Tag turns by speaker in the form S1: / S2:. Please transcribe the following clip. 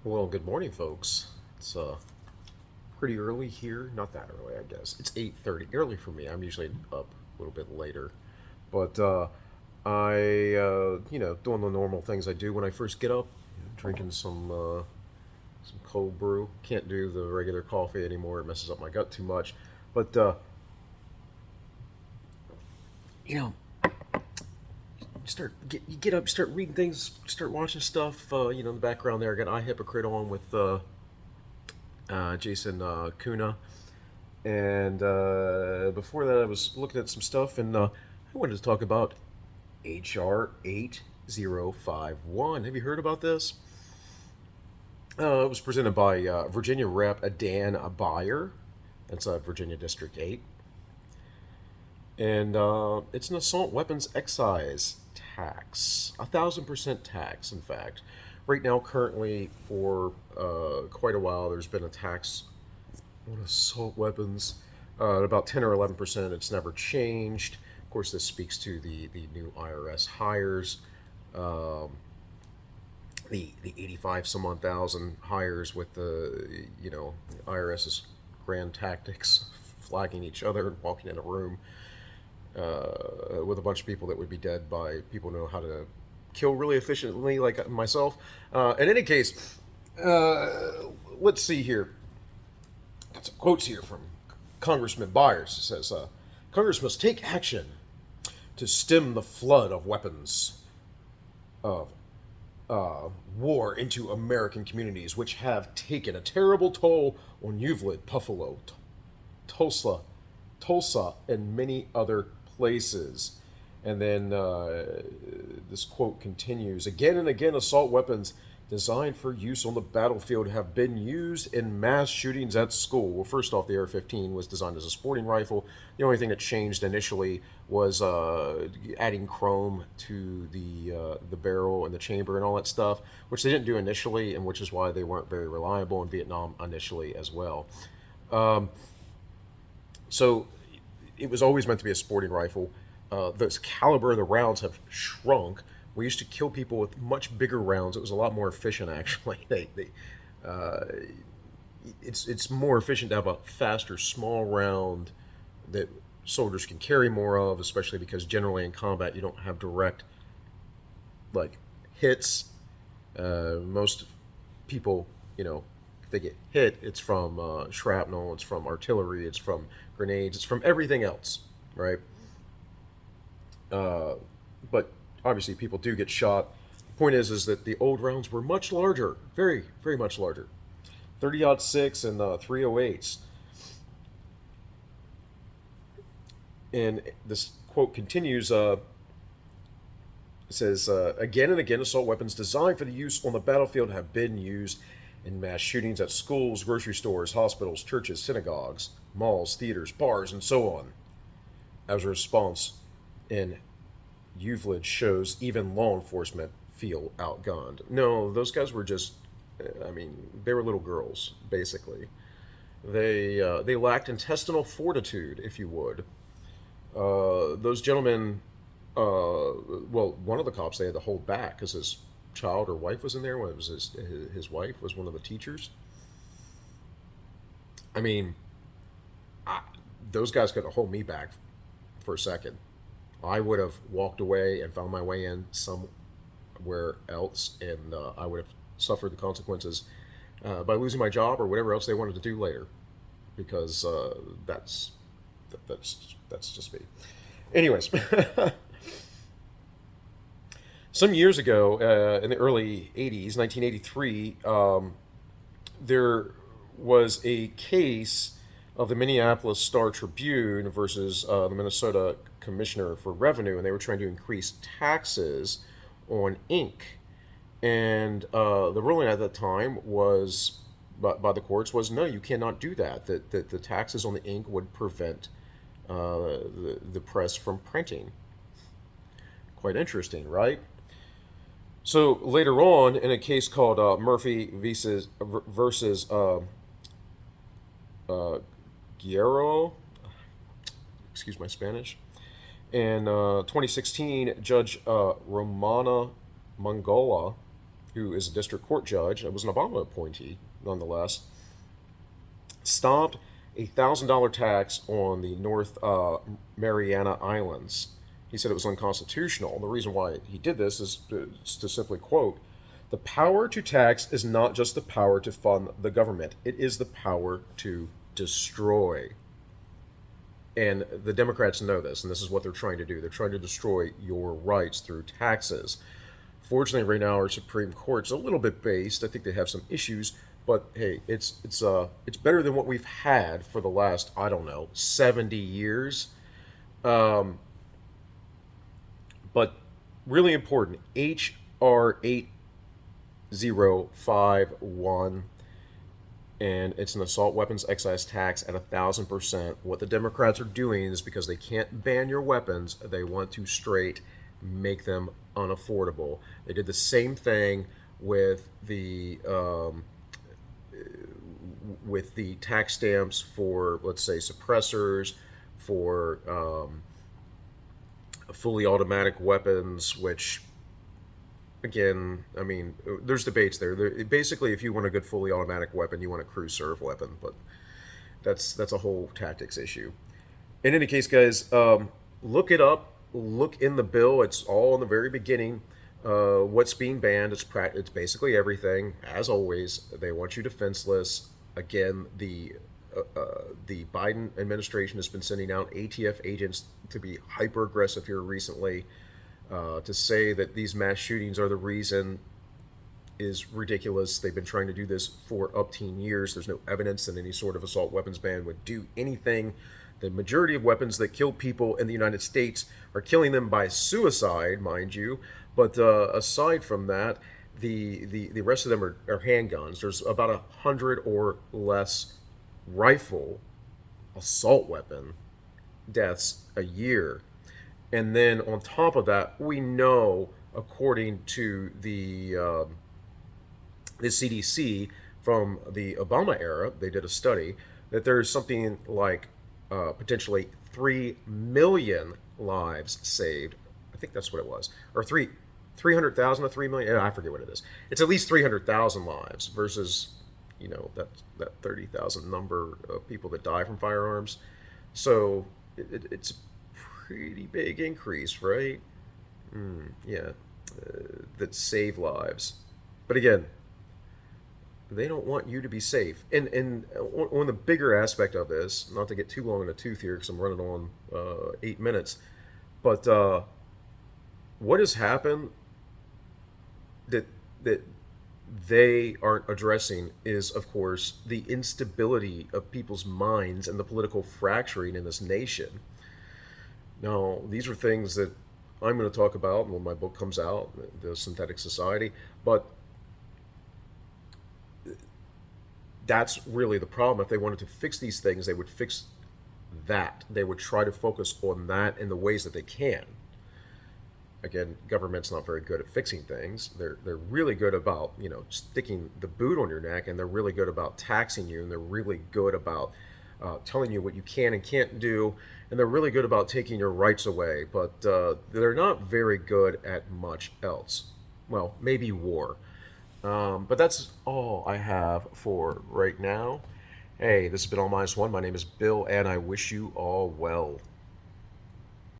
S1: Well, good morning, folks. It's pretty early here. Not that early, I guess. It's 8:30. Early for me. I'm usually up a little bit later, but doing the normal things I do when I first get up, drinking some cold brew. Can't do the regular coffee anymore. It messes up my gut too much. But you know, you get up, start reading things, start watching stuff. In the background there, I got I Hypocrite on with Jason Kuna. And before that, I was looking at some stuff, and I wanted to talk about HR 8051. Have you heard about this? It was presented by Virginia Rep. Dan Beyer. That's Virginia District 8. And it's an assault weapons excise tax. 1,000% tax, in fact. Right now, currently, for quite a while, there's been a tax on assault weapons at about 10 or 11%. It's never changed. Of course, this speaks to the new IRS hires, um, the 85 some odd thousand hires with the IRS's grand tactics, flagging each other and walking in a room with a bunch of people that would be dead by people who know how to kill really efficiently, like myself. In any case, let's see here. Got some quotes here from Congressman Byers. It says, Congress must take action to stem the flood of weapons of war into American communities, which have taken a terrible toll on Euclid, Buffalo, Tulsa, and many other places. And then this quote continues: again and again, assault weapons designed for use on the battlefield have been used in mass shootings at school. Well, first off, the AR-15 was designed as a sporting rifle. The only thing that changed initially was adding chrome to the barrel and the chamber and all that stuff, which they didn't do initially, and which is why they weren't very reliable in Vietnam initially as well. So it was always meant to be a sporting rifle. The caliber of the rounds have shrunk. We used to kill people with much bigger rounds. It was a lot more efficient, actually. Uh, it's more efficient to have a faster, small round that soldiers can carry more of, especially because generally in combat you don't have direct like hits. Most people, if they get hit, it's from shrapnel, it's from artillery, it's from grenades, it's from everything else, right? But obviously, people do get shot. The point is that the old rounds were much larger, very, very much larger. 30-06 and 308s. And this quote continues. It says, again and again, assault weapons designed for the use on the battlefield have been used in mass shootings at schools, grocery stores, hospitals, churches, synagogues, malls, theaters, bars, and so on. As a response, in Euclid shows even law enforcement feel outgunned. No, those guys were just, they were little girls, basically. They lacked intestinal fortitude, if you would. Those gentlemen, one of the cops they had to hold back because his child or wife was in there. When it was his wife was one of the teachers. I mean, those guys couldn't hold me back for a second. I would have walked away and found my way in somewhere else, and I would have suffered the consequences by losing my job or whatever else they wanted to do later, because that's just me. Anyways, some years ago, in the early '80s, 1983, there was a case of the Minneapolis Star Tribune versus the Minnesota Commissioner for Revenue, and they were trying to increase taxes on ink. And the ruling at that time was, by the courts, was no, you cannot do that. That the taxes on the ink would prevent the press from printing. Quite interesting, right? So later on, in a case called Murphy versus Guerrero, excuse my Spanish, in 2016, Judge Romana Mongola who is a district court judge, it was an Obama appointee nonetheless, stopped $1,000 tax on the North Mariana Islands. He said it was unconstitutional. And the reason why he did this is to simply quote, "The power to tax is not just the power to fund the government, it is the power to destroy." And the Democrats know this, and this is what they're trying to do. They're trying to destroy your rights through taxes. Fortunately, right now our Supreme Court's a little bit based. I think they have some issues, but hey, it's better than what we've had for the last, I don't know, 70 years. Um, but really important, HR 8051, and it's an assault weapons excise tax at 1,000%. What the Democrats are doing is because they can't ban your weapons, they want to straight make them unaffordable. They did the same thing with the tax stamps for, let's say, suppressors, for fully automatic weapons, which, again, I mean, there's debates there. Basically, if you want a good fully automatic weapon, you want a crew serve weapon, but that's a whole tactics issue. In any case, guys, look it up. Look in the bill. It's all in the very beginning. What's being banned? It's basically everything. As always, they want you defenseless. Again, the Biden administration has been sending out ATF agents to be hyper aggressive here recently. To say that these mass shootings are the reason is ridiculous. They've been trying to do this for upteen years. There's no evidence that any sort of assault weapons ban would do anything. The majority of weapons that kill people in the United States are killing them by suicide, mind you. But aside from that, the rest of them are handguns. There's about 100 or less rifle assault weapon deaths a year. And then on top of that, we know, according to the CDC from the Obama era, they did a study that there's something like potentially 3 million lives saved. I think that's what it was, or 300,000 or 3 million. I forget what it is. It's at least 300,000 lives versus, that 30,000 number of people that die from firearms. So it's a pretty big increase, right? Yeah, that save lives. But again, they don't want you to be safe. And on the bigger aspect of this, not to get too long in the tooth here because I'm running on 8 minutes, but what has happened that they aren't addressing is, of course, the instability of people's minds and the political fracturing in this nation. Now, these are things that I'm going to talk about when my book comes out, The Synthetic Society, but that's really the problem. If they wanted to fix these things, they would fix that. They would try to focus on that in the ways that they can. Again, government's not very good at fixing things. They're really good about, sticking the boot on your neck, and they're really good about taxing you, and they're really good about telling you what you can and can't do, and they're really good about taking your rights away, but they're not very good at much else. Well, maybe war. But that's all I have for right now. Hey, this has been All Minus One. My name is Bill, and I wish you all well.